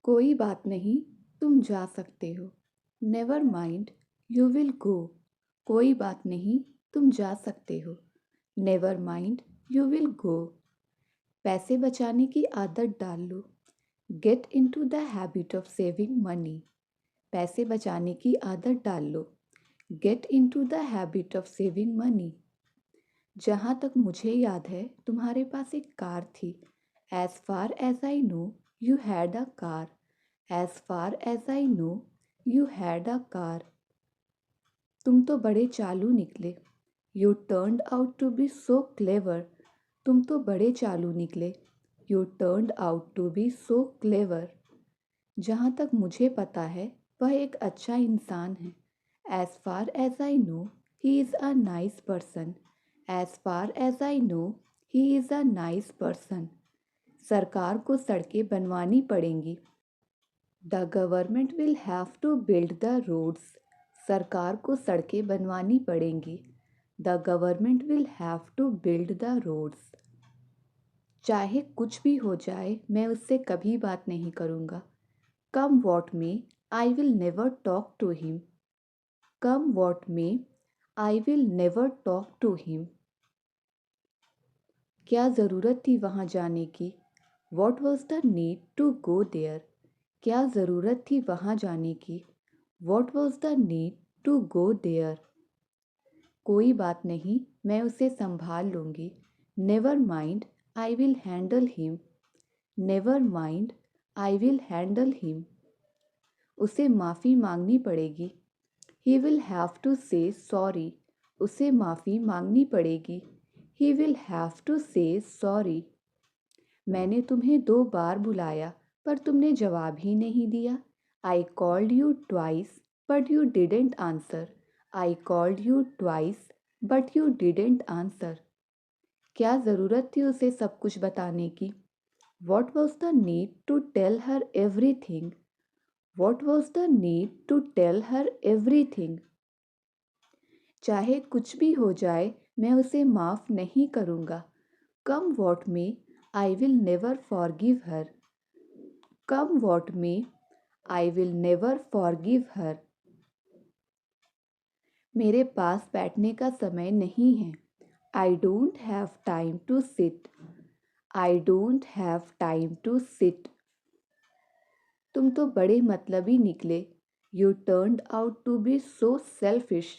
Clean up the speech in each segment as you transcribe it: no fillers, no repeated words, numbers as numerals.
कोई बात नहीं, तुम जा सकते हो। Never mind, you will go. कोई बात नहीं, तुम जा सकते हो। Never mind, you will go. पैसे बचाने की आदत डाल लो। Get into the habit of saving money. पैसे बचाने की आदत डाल लो। Get into the habit of saving money. जहाँ तक मुझे याद है तुम्हारे पास एक कार थी। As far as I know you had a car. As far as I know you had a car. तुम तो बड़े चालू निकले। You turned out to be so clever. तुम तो बड़े चालू निकले। You turned out to be so clever. जहाँ तक मुझे पता है वह एक अच्छा इंसान है। As far as I know he is a nice person. As far as I know he is a nice person. सरकार को सड़कें बनवानी पड़ेंगी। The government will have to build the roads. सरकार को सड़कें बनवानी पड़ेंगी। The government will have to build the roads. चाहे कुछ भी हो जाए मैं उससे कभी बात नहीं करूँगा। Come what may I will never talk to him. Come what may I will never talk to him. क्या ज़रूरत थी वहाँ जाने की? What was the need to go there. क्या ज़रूरत थी वहाँ जाने की? What was the need to go there. कोई बात नहीं, मैं उसे संभाल लूँगी। Never mind, I will handle him. Never mind, I will handle him. उसे माफ़ी मांगनी पड़ेगी। ही विल हैव टू से सॉरी। उसे माफ़ी मांगनी पड़ेगी। ही विल हैव टू से सॉरी। मैंने तुम्हें 2 बार बुलाया पर तुमने जवाब ही नहीं दिया। I called you twice but you didn't answer. I called you twice but you didn't answer. क्या ज़रूरत थी उसे सब कुछ बताने की? What was the need to tell her everything. What was the need to tell her everything. चाहे कुछ भी हो जाए मैं उसे माफ़ नहीं करूँगा। Come what may I will never forgive her. Come what may I will never forgive her. मेरे पास बैठने का समय नहीं है। I don't have time to sit. I don't have time to sit. तुम तो बड़े मतलबी निकले। You turned out to be so selfish.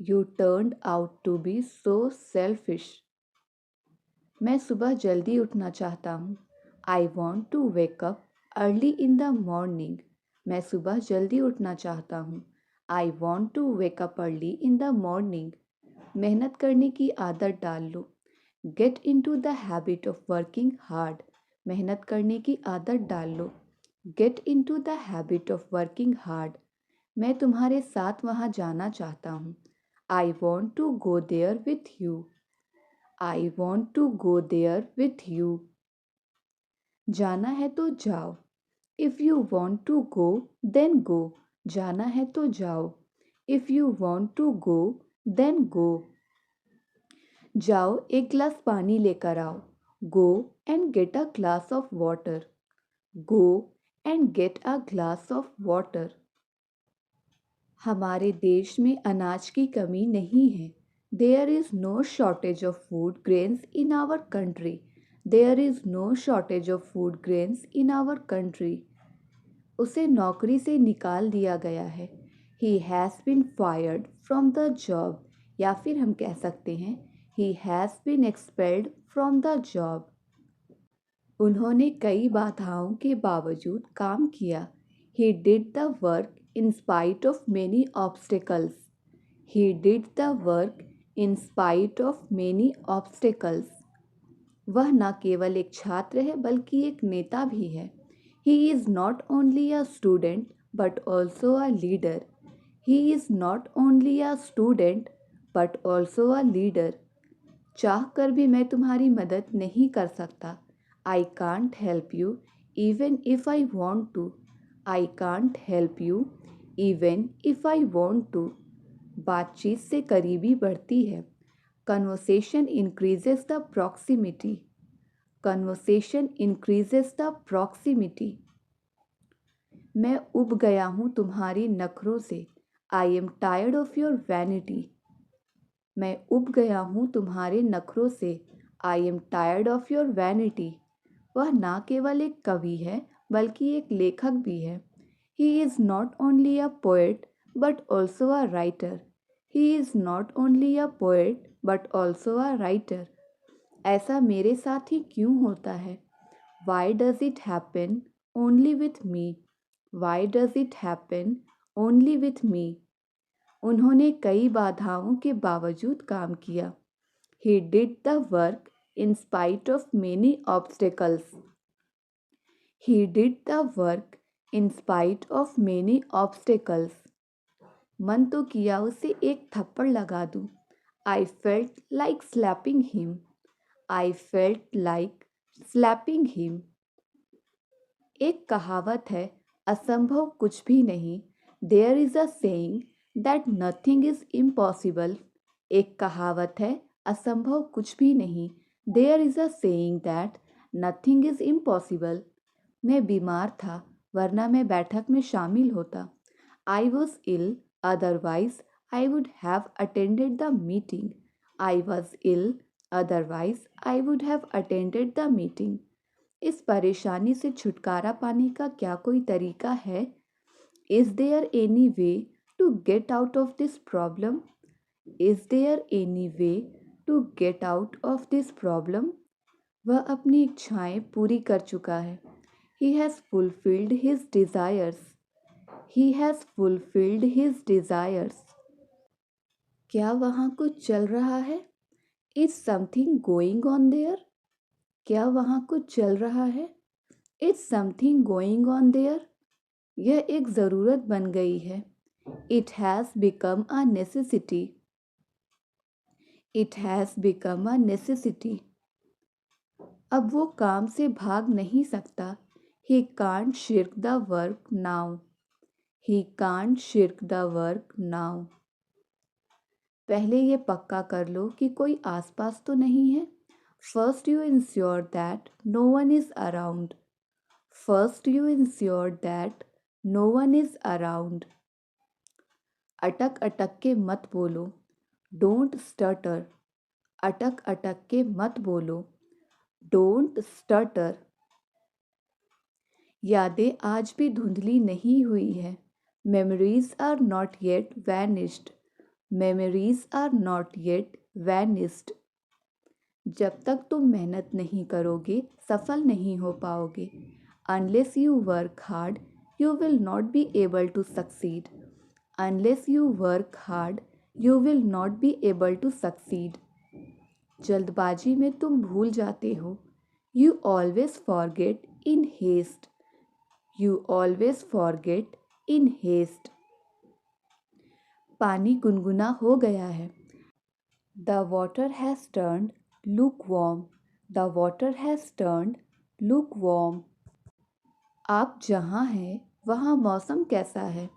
You turned out to be so selfish. मैं सुबह जल्दी उठना चाहता हूँ। I want to wake up early in the morning. मैं सुबह जल्दी उठना चाहता हूँ। I want to wake up early in the morning. मेहनत करने की आदत डाल लो। Get into the habit of working hard. मेहनत करने की आदत डाल लो। Get into the habit of working hard. मैं तुम्हारे साथ वहाँ जाना चाहता हूँ। I want to go there with you. I want to go there with you. जाना है तो जाओ। If you want to go then go. जाना है तो जाओ। If you want to go then go. जाओ एक गिलास पानी लेकर आओ। Go and get a glass of water. Go and get a glass of water. हमारे देश में अनाज की कमी नहीं है। There is no shortage of food grains in our country. There is no shortage of food grains in our country. उसे नौकरी से निकाल दिया गया है। He has been fired from the job. या फिर हम कह सकते हैं he has been expelled from the job. उन्होंने कई बाधाओं के बावजूद काम किया। He did the work in spite of many obstacles. He did the work in spite of many obstacles. वह न केवल एक छात्र है बल्कि एक नेता भी है। He is not only a student but also a leader. He is not only a student but also a leader. चाह कर भी मैं तुम्हारी मदद नहीं कर सकता। I can't help you even if I want to. I can't help you even if I want to. बातचीत से करीबी बढ़ती है। Conversation increases the proximity. Conversation increases the proximity. मैं उब गया हूँ तुम्हारी नखरों से। I am tired of your vanity. मैं उब गया हूँ तुम्हारे नखरों से। I am tired of your vanity. वह ना केवल एक कवि है बल्कि एक लेखक भी है। He is not only a poet but also a writer. He is not only a poet but also a writer. ऐसा मेरे साथ ही क्यों होता है? Why does it happen only with me? Why does it happen only with me? उन्होंने कई बाधाओं के बावजूद काम किया। He did the work in spite of many obstacles. He did the work in spite of many obstacles. मन तो किया उसे एक थप्पड़ लगा दूं। I felt like slapping him. I felt like slapping him. एक कहावत है, असंभव कुछ भी नहीं। There is a saying that nothing is impossible. एक कहावत है, असंभव कुछ भी नहीं। There is a saying that nothing is impossible. मैं बीमार था वरना मैं बैठक में शामिल होता। I was ill, otherwise I would have attended the meeting. I was ill, otherwise I would have attended the meeting. इस परेशानी से छुटकारा पाने का क्या कोई तरीका है? Is there any way to get out of this problem? Is there any way to get out of this problem? वह अपनी इच्छाएं पूरी कर चुका है। He has fulfilled his desires. He has fulfilled his desires. क्या वहाँ कुछ चल रहा है? Is something going on there? क्या वहाँ कुछ चल रहा है? Is something going on there? यह एक ज़रूरत बन गई है। It has become a necessity. It has become a necessity. अब वो काम से भाग नहीं सकता। He can't shirk the work now. He can't shirk the work now. पहले ये पक्का कर लो कि कोई आसपास तो नहीं है। First you ensure that no one is around. First you ensure that no one is around. अटक अटक के मत बोलो। Don't stutter. अटक अटक के मत बोलो। Don't stutter. यादें आज भी धुंधली नहीं हुई है। Memories are not yet vanished. Memories are not yet vanished. जब तक तुम मेहनत नहीं करोगे सफल नहीं हो पाओगे। Unless you work hard, you will not be able to succeed. Unless you work hard, you will not be able to succeed. जल्दबाजी में तुम भूल जाते हो। You always forget in haste. You always forget in haste. पानी गुनगुना हो गया है। The water has turned lukewarm. The water has turned lukewarm. आप जहाँ हैं वहाँ मौसम कैसा है?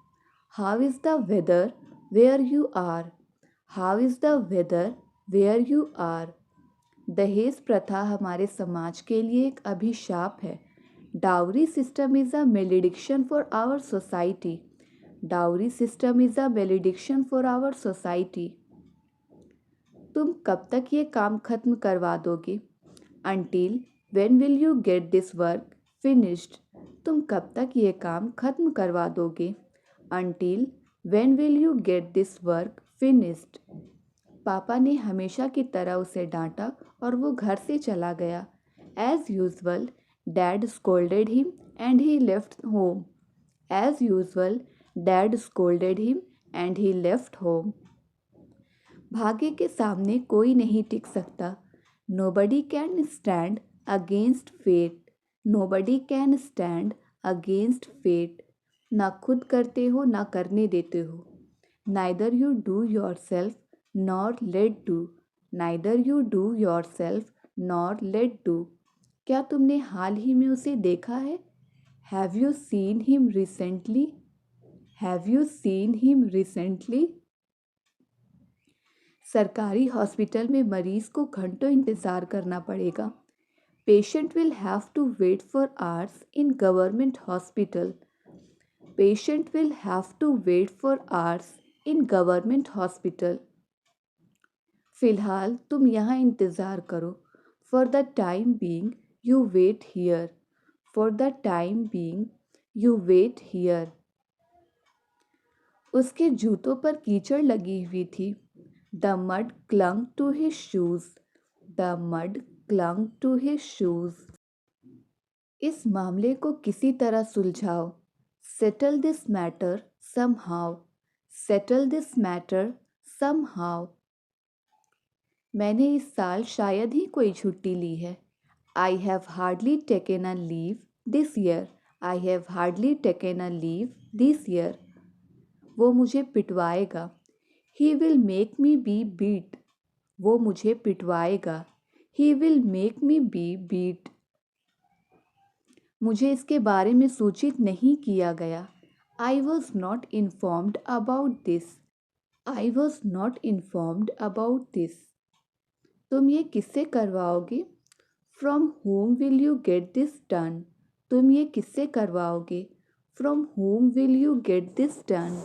How is the weather where you are? How is the weather where you are? दहेज प्रथा हमारे समाज के लिए एक अभिशाप है। Dowry system is a malediction for our society. Dowry system is a malediction for our society. तुम कब तक ये काम खत्म करवा दोगे? Until when will you get this work finished? तुम कब तक ये काम खत्म करवा दोगे? Until when will you get this work finished? पापा ने हमेशा की तरह उसे डांटा और वो घर से चला गया। As usual, Dad scolded him and he left home. As usual, Dad scolded him and he left home. भाग्य के सामने कोई नहीं टिक सकता। Nobody can stand against fate. Nobody can stand against fate. ना खुद करते हो ना करने देते हो। Neither you do yourself nor let do. Neither you do yourself nor let do. क्या तुमने हाल ही में उसे देखा है? Have you seen him recently? Have you seen him recently? सरकारी हॉस्पिटल में मरीज को घंटों इंतज़ार करना पड़ेगा। Patient will have to wait for hours in government hospital. Patient will have to wait for hours in government hospital. फिलहाल तुम यहाँ इंतज़ार करो. For the time being, you wait here. For the time being, you wait here. उसके जूतों पर कीचड़ लगी हुई थी. The mud clung to his shoes. The mud clung to his shoes. इस मामले को किसी तरह सुलझाओ. Settle this matter somehow. Settle this matter somehow. मैंने इस साल शायद ही कोई छुट्टी ली है. I have hardly taken a leave this year. I have hardly taken a leave this year. वो मुझे पिटवाएगा. He will make me be beat. वो मुझे पिटवाएगा. He will make me be beat. मुझे इसके बारे में सूचित नहीं किया गया. I was not informed about this. I was not informed about this. तुम ये किससे करवाओगे? From whom will you get this done? तुम ये किससे करवाओगे? From whom will you get this done?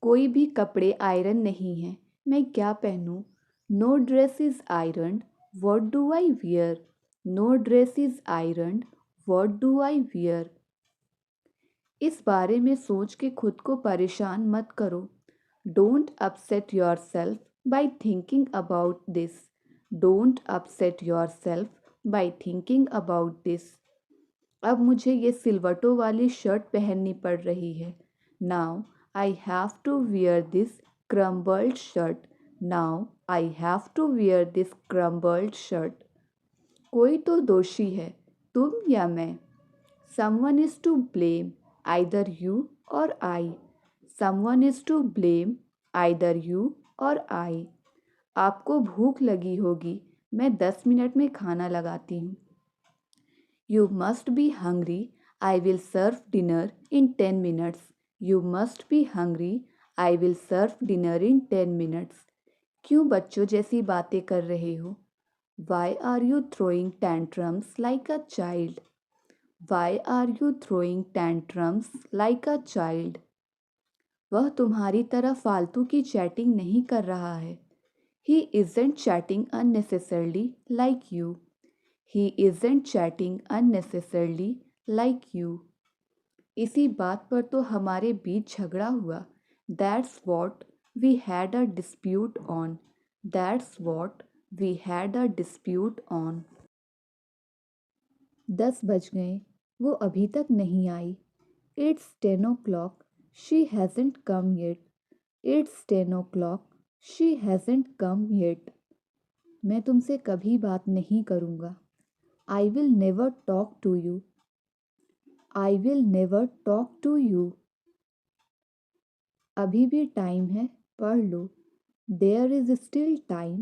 कोई भी कपड़े आयरन नहीं हैं. मैं क्या पहनूं? No dress is ironed. What do I wear? No dress is ironed. What do I wear? इस बारे में सोच के खुद को परेशान मत करो. Don't upset yourself by thinking about this. Don't upset yourself by thinking about this. अब मुझे ये सिलवटों वाली शर्ट पहननी पड़ रही है. Now I have to wear this crumpled shirt. Now I have to wear this crumpled shirt. कोई तो दोषी है, तुम या मैं. Someone is to blame, either you or I. Someone is to blame, either you or I. आपको भूख लगी होगी, मैं 10 मिनट में खाना लगाती हूँ. You must be hungry, I will serve dinner in 10 minutes. You must be hungry, I will serve dinner in 10 minutes. क्यों बच्चों जैसी बातें कर रहे हो? Why are you throwing tantrums like a child? Why are you throwing tantrums like a child? वह तुम्हारी तरह फालतू की चैटिंग नहीं कर रहा है. He isn't chatting unnecessarily like you. He isn't chatting unnecessarily like you. इसी बात पर तो हमारे बीच झगड़ा हुआ. That's what we had a dispute on. That's what we had a dispute on. 10 बज गए, वो अभी तक नहीं आई. It's 10 o'clock. She hasn't come yet. It's 10 o'clock. She hasn't come yet. मैं तुमसे कभी बात नहीं करूँगा. I will never talk to you. I will never talk to you. अभी भी टाइम है, पढ़ लो. There is still time.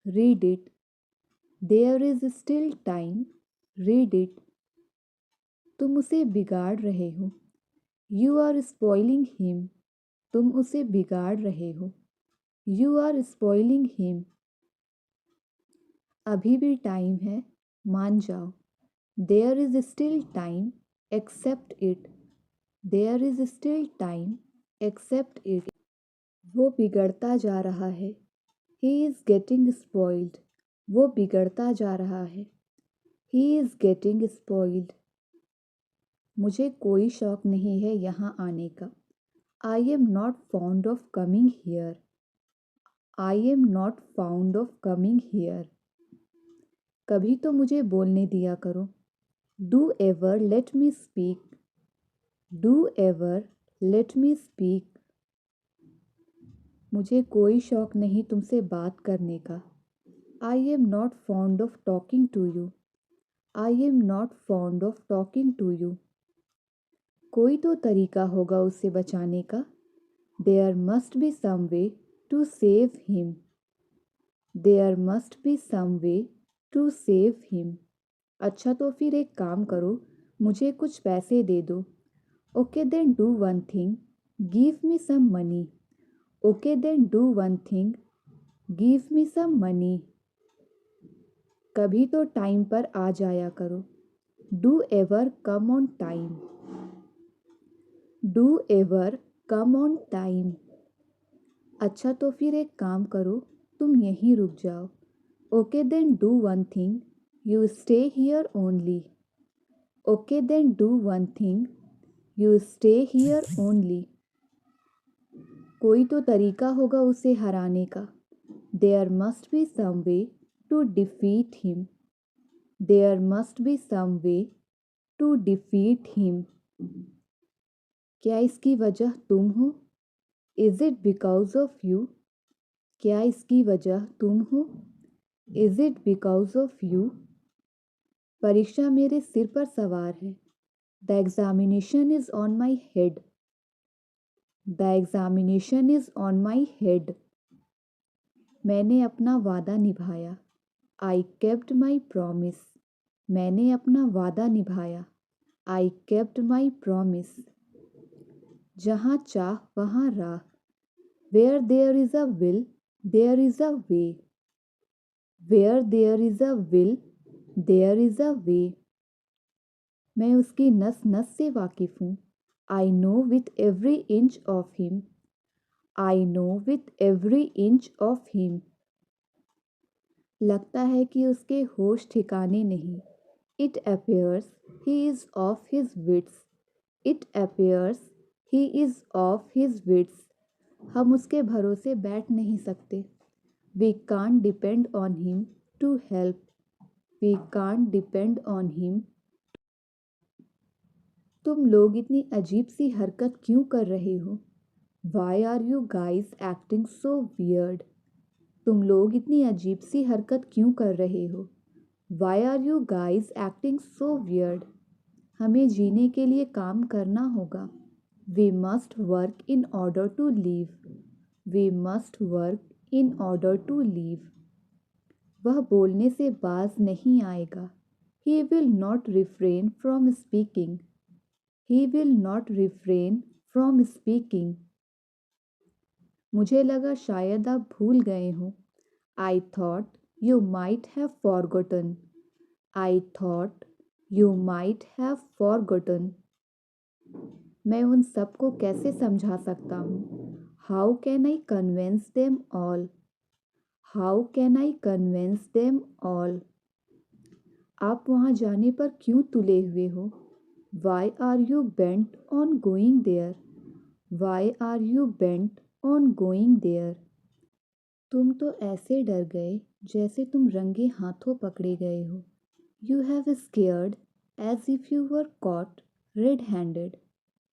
Read it. There is still time. Read it. तुम उसे बिगाड़ रहे हो. You are spoiling him. तुम उसे बिगाड़ रहे हो. You are spoiling him. अभी भी टाइम है, मान जाओ. There is still time. Accept it. There is still time. Accept it. वो बिगड़ता जा रहा है. He is getting spoiled. वो बिगड़ता जा रहा है. He is getting spoiled. मुझे कोई शौक नहीं है यहाँ आने का. I am not fond of coming here. I am not fond of coming here. कभी तो मुझे बोलने दिया करो. Do ever let me speak. Do ever let me speak. मुझे कोई शौक नहीं तुमसे बात करने का. I am not fond of talking to you. I am not fond of talking to you. कोई तो तरीका होगा उसे बचाने का. There must be some way to save him. There must be some way to save him. अच्छा तो फिर एक काम करो, मुझे कुछ पैसे दे दो. Okay then do one thing. Give me some money. Okay then do one thing. Give me some money. कभी तो टाइम पर आ जाया करो. Do ever come on time. Do ever come on time. अच्छा तो फिर एक काम करो, तुम यहीं रुक जाओ। Okay then do one thing, you stay here only. Okay then do one thing, you stay here only. कोई तो तरीका होगा उसे हराने का। There must be some way to defeat him. There must be some way to defeat him. क्या इसकी वजह तुम हो? Is it because of you? क्या इसकी वजह तुम हो? Is it because of you? परीक्षा मेरे सिर पर सवार है। The examination is on my head. The examination is on my head. मैंने अपना वादा निभाया। I kept my promise. मैंने अपना वादा निभाया। I kept my promise. जहाँ चाह वहाँ राह। Where there is a will there is a way. Where there is a will there is a way. मैं उसकी नस नस से वाकिफ़ हूँ। I know with every inch of him. I know with every inch of him. लगता है कि उसके होश ठिकाने नहीं। It appears he is off his wits. It appears he is off his wits. हम उसके भरोसे बैठ नहीं सकते। We can't depend on him to help. We can't depend on him. तुम लोग इतनी अजीब सी हरकत क्यों कर रहे हो? Why are you guys acting so weird. तुम लोग इतनी अजीब सी हरकत क्यों कर रहे हो? Why are you guys acting so weird. हमें जीने के लिए काम करना होगा। We must work in order to live. We must work in order to live. वह बोलने से बाज नहीं आएगा। He will not refrain from speaking. He will not refrain from speaking. मुझे लगा शायद आप भूल गए हो। I thought you might have forgotten. I thought you might have forgotten. मैं उन सबको कैसे समझा सकता हूँ? How can I convince them all? How can I convince them all? आप वहाँ जाने पर क्यों तुले हुए हो? Why are you bent on going there? Why are you bent on going there? तुम तो ऐसे डर गए जैसे तुम रंगे हाथों पकड़े गए हो। You have scared as if you were caught red handed.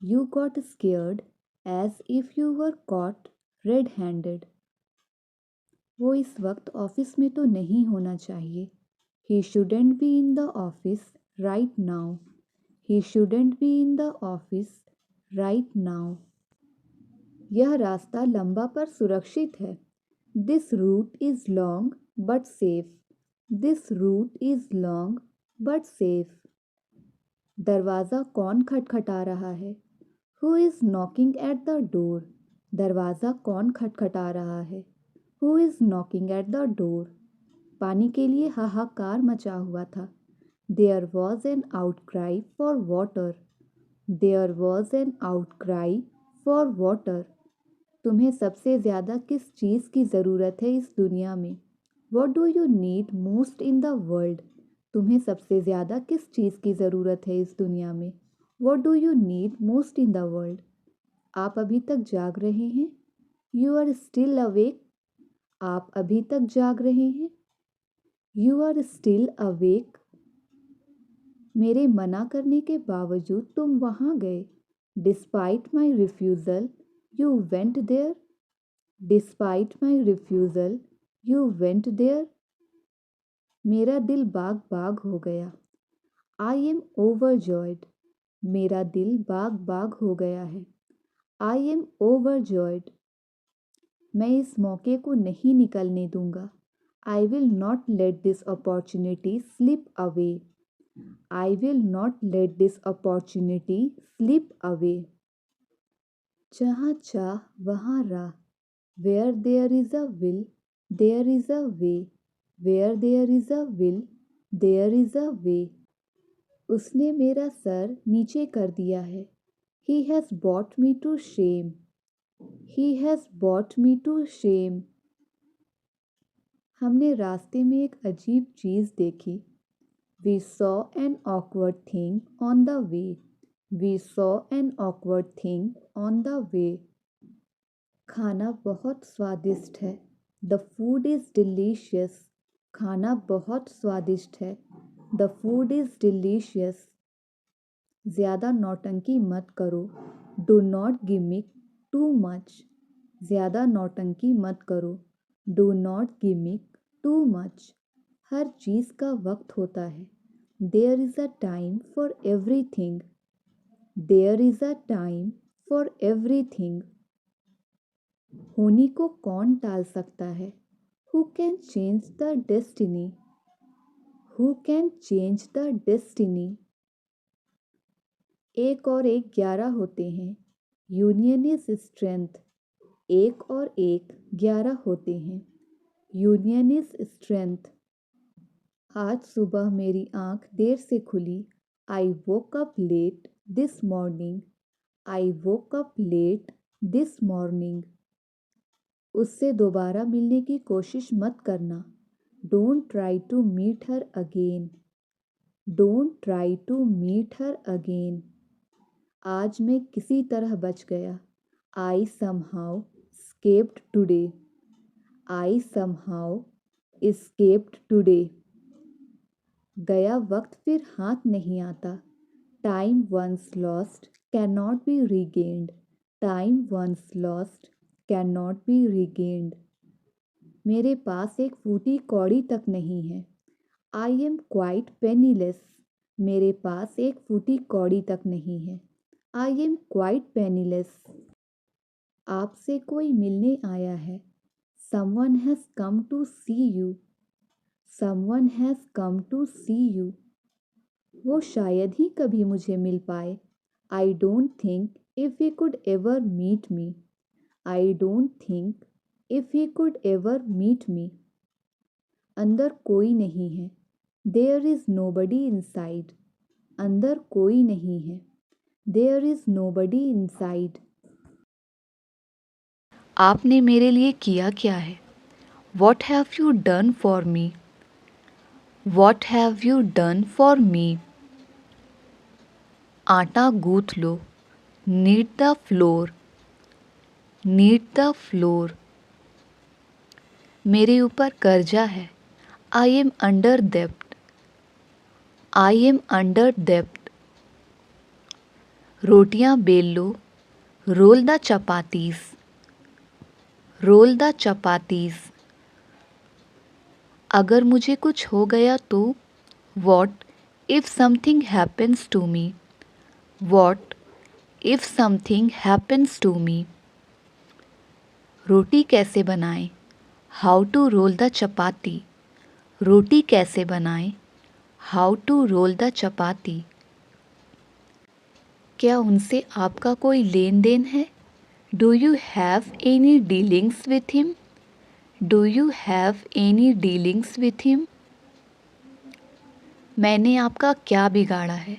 You got scared as if you were caught red handed. वो इस वक्त ऑफिस में तो नहीं होना चाहिए। He shouldn't be in the office right now. He shouldn't be in the office right now. यह रास्ता लंबा पर सुरक्षित है। This route is long but safe. This route is long but safe. दरवाज़ा कौन खटखटा रहा है? Who is knocking at the door? दरवाज़ा कौन खटखटा रहा है? Who is knocking at the door? पानी के लिए हाहाकार मचा हुआ था। There was an outcry for water. There was an outcry for water. तुम्हें सबसे ज़्यादा किस चीज़ की ज़रूरत है इस दुनिया में? What do you need most in the world? तुम्हें सबसे ज़्यादा किस चीज़ की ज़रूरत है इस दुनिया में? What do you need most in the world? आप अभी तक जाग रहे हैं? You are still awake. आप अभी तक जाग रहे हैं? You are still awake. मेरे मना करने के बावजूद तुम वहाँ गए। Despite my refusal you went there. Despite my refusal you went there. मेरा दिल बाग बाग हो गया। I am overjoyed. मेरा दिल बाग बाग हो गया है। I am overjoyed. मैं इस मौके को नहीं निकलने दूंगा। I will not let this opportunity slip away. I will not let this opportunity slip away. जहाँ चाह वहाँ राह। Where there is a will there is a way. Where there is a will there is a way. उसने मेरा sir नीचे कर दिया है। He has brought me to shame. He has brought me to shame. हमने रास्ते में एक अजीब चीज़ देखी. We saw an awkward thing on the way. We saw an awkward thing on the way. खाना बहुत स्वादिष्ट है. The food is delicious. खाना बहुत स्वादिष्ट है. The food is delicious. ज़्यादा नौटंकी मत करो. Do not gimmick too much. ज़्यादा नौटंकी मत करो. Do not gimmick too much. हर चीज़ का वक्त होता है. There is a time for everything. There is a time for everything. होनी को कौन टाल सकता है? Who can change the destiny? Who can change the destiny? एक और एक 11 होते हैं. Union is strength. एक और एक 11 होते हैं. Union is strength. आज सुबह मेरी आँख देर से खुली. I woke up late this morning. I woke up late this morning. उससे दोबारा मिलने की कोशिश मत करना. Don't try to meet her again. Don't try to meet her again. आज मैं किसी तरह बच गया. I somehow escaped today. I somehow escaped today. गया वक्त फिर हाथ नहीं आता. Time once lost cannot be regained. Time once lost cannot be regained. मेरे पास एक फूटी कौड़ी तक नहीं है. I am quite penniless. मेरे पास एक फूटी कौड़ी तक नहीं है. I am quite penniless. आपसे कोई मिलने आया है. Someone has come to see you. Someone has come to see you. वो शायद ही कभी मुझे मिल पाए. I don't think if he could ever meet me. I don't think if he could ever meet me. अंदर कोई नहीं है. There is nobody inside. अंदर कोई नहीं है. There is nobody inside. आपने मेरे लिए किया क्या है? What have you done for me? What have you done for me? आटा गूँथ लो. Knead the floor. Knead the floor. मेरे ऊपर कर्जा है. I am under debt. I am under debt. रोटियां बेल लो. Roll the chapatis. Roll the chapatis. अगर मुझे कुछ हो गया तो? What if something happens to me? What if something happens to me? रोटी कैसे बनाएं? How to roll the chapati. रोटी कैसे बनाएं? How to roll the chapati. क्या उनसे आपका कोई लेन देन है? Do you have any dealings with him? Do you have any dealings with him? मैंने आपका क्या बिगाड़ा है?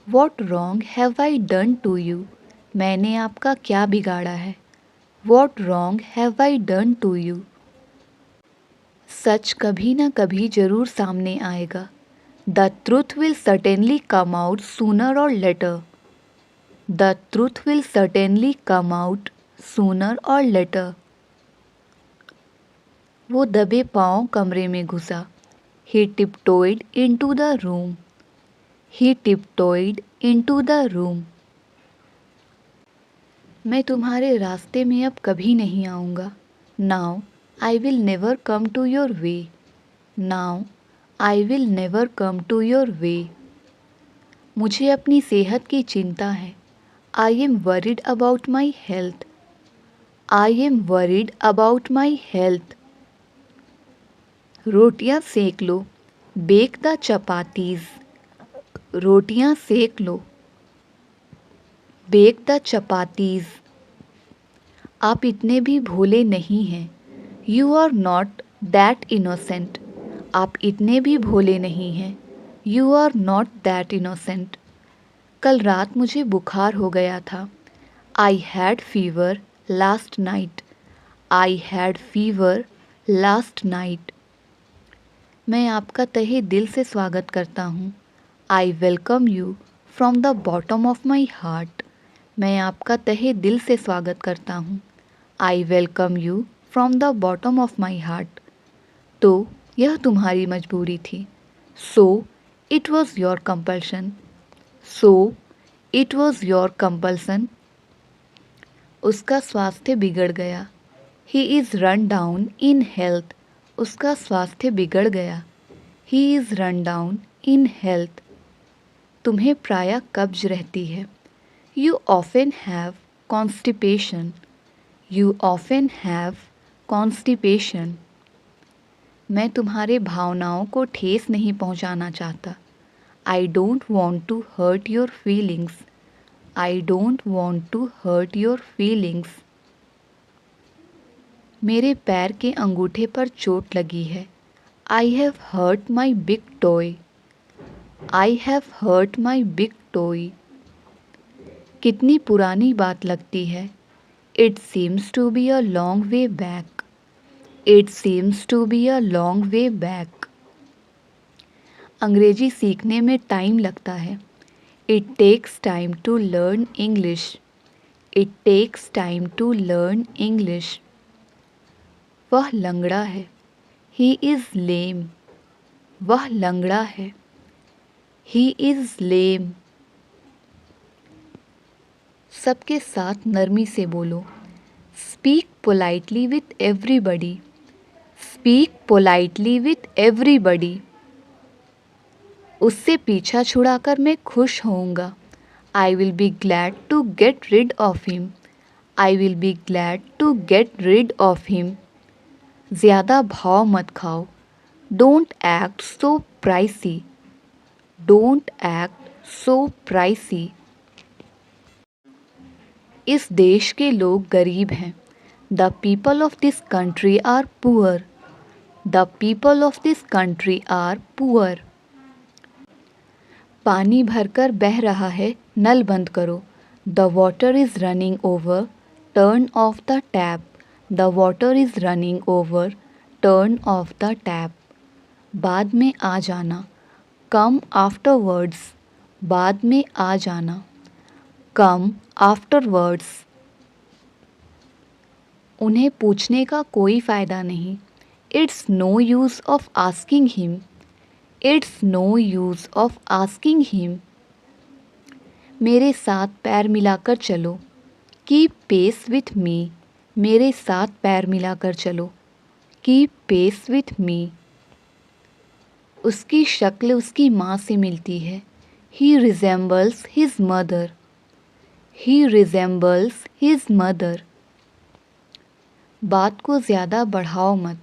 What wrong have I done to you? मैंने आपका क्या बिगाड़ा है? What wrong have I done to you? सच कभी ना कभी जरूर सामने आएगा. The truth will certainly come out sooner or later. The truth will certainly come out sooner or later. वो दबे पाँव कमरे में घुसा. He tiptoed into the room. He tiptoed into the room. मैं तुम्हारे रास्ते में अब कभी नहीं आऊँगा. Now I will never come to your way. Now I will never come to your way. मुझे अपनी सेहत की चिंता है. I am worried about my health. I am worried about my health. रोटियां सेक लो. Bake the chapatis. रोटियां सेक लो. Bake the chapatis. आप इतने भी भोले नहीं हैं. You are not that innocent. आप इतने भी भोले नहीं हैं. You are not that innocent. कल रात मुझे बुखार हो गया था। I had fever last night. I had fever last night. मैं आपका तहे दिल से स्वागत करता हूँ। I welcome you from the bottom of my heart. मैं आपका तहे दिल से स्वागत करता हूँ। I welcome you from the bottom of my heart. तो यह तुम्हारी मजबूरी थी। So it was your compulsion. So it was your compulsion. उसका स्वास्थ्य बिगड़ गया। He is run down in health. उसका स्वास्थ्य बिगड़ गया। He is run down in health. तुम्हें प्रायः कब्ज रहती है। You often have constipation. You often have constipation. मैं तुम्हारे भावनाओं को ठेस नहीं पहुंचाना चाहता। I don't want to hurt your feelings. I don't want to hurt your feelings. मेरे पैर के अंगूठे पर चोट लगी है। I have hurt my big toe. I have hurt my big toe. कितनी पुरानी बात लगती है। It seems to be a long way back. It seems to be a long way back. अंग्रेजी सीखने में टाइम लगता है। It takes time to learn English. It takes time to learn English. वह लंगड़ा है। He is lame. वह लंगड़ा है। He is lame. सबके साथ नरमी से बोलो। Speak politely with everybody. Speak politely with everybody. उससे पीछा छुड़ाकर मैं खुश होऊंगा। I will be glad to get rid of him. I will be glad to get rid of him. ज़्यादा भाव मत खाओ। Don't act so pricey. Don't act so pricey. इस देश के लोग गरीब हैं। The people of this country are poor. The people of this country are poor. पानी भरकर बह रहा है, नल बंद करो। The water is running over, turn off the tap. The water is running over, turn off the tap. बाद में आ जाना। Come afterwards. बाद में आ जाना। Come afterwards. उन्हें पूछने का कोई फ़ायदा नहीं। It's no use of asking him. It's no use of asking him. मेरे साथ पैर मिलाकर चलो। Keep pace with me. मेरे साथ पैर मिलाकर चलो। Keep pace with me. उसकी शक्ल उसकी माँ से मिलती है। He resembles his mother. He resembles his mother. बात को ज़्यादा बढ़ाओ मत।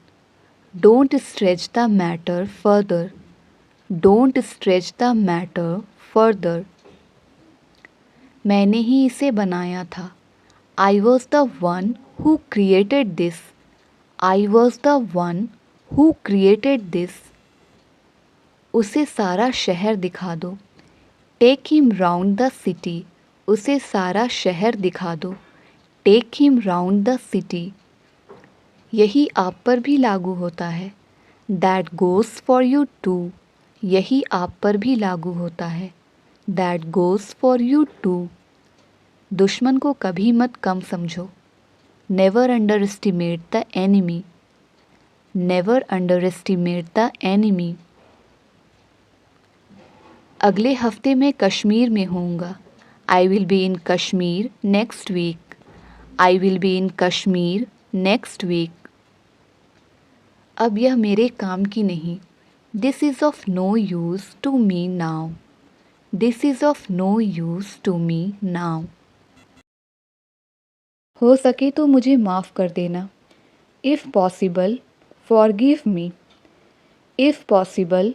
Don't stretch the matter further. Don't stretch the matter further. मैंने ही इसे बनाया था। I was the one who created this. I was the one who created this. उसे सारा शहर दिखा दो। Take him round the city. उसे सारा शहर दिखा दो। Take him round the city. यही आप पर भी लागू होता है। That goes for you too. यही आप पर भी लागू होता है। That goes for you too. दुश्मन को कभी मत कम समझो। Never underestimate the enemy. Never underestimate the enemy. अगले हफ्ते मैं कश्मीर में होऊंगा। I will be in Kashmir next week. I will be in Kashmir next week. अब यह मेरे काम की नहीं। This is of no use to me now. This is of no use to me now. हो सके तो मुझे माफ़ कर देना। If possible forgive me. If possible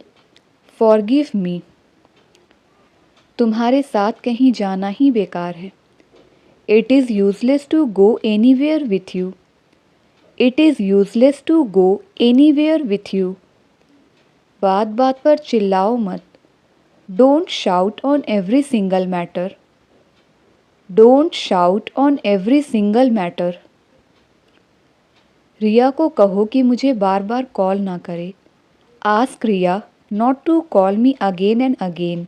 forgive me. तुम्हारे साथ कहीं जाना ही बेकार है। It is useless to go anywhere with you. It is useless to go anywhere with you. बात बात पर चिल्लाओ मत। Don't shout on every single matter. Don't shout on every single matter. रिया को कहो कि मुझे बार बार कॉल ना करे. Ask Riya not to call me again and again.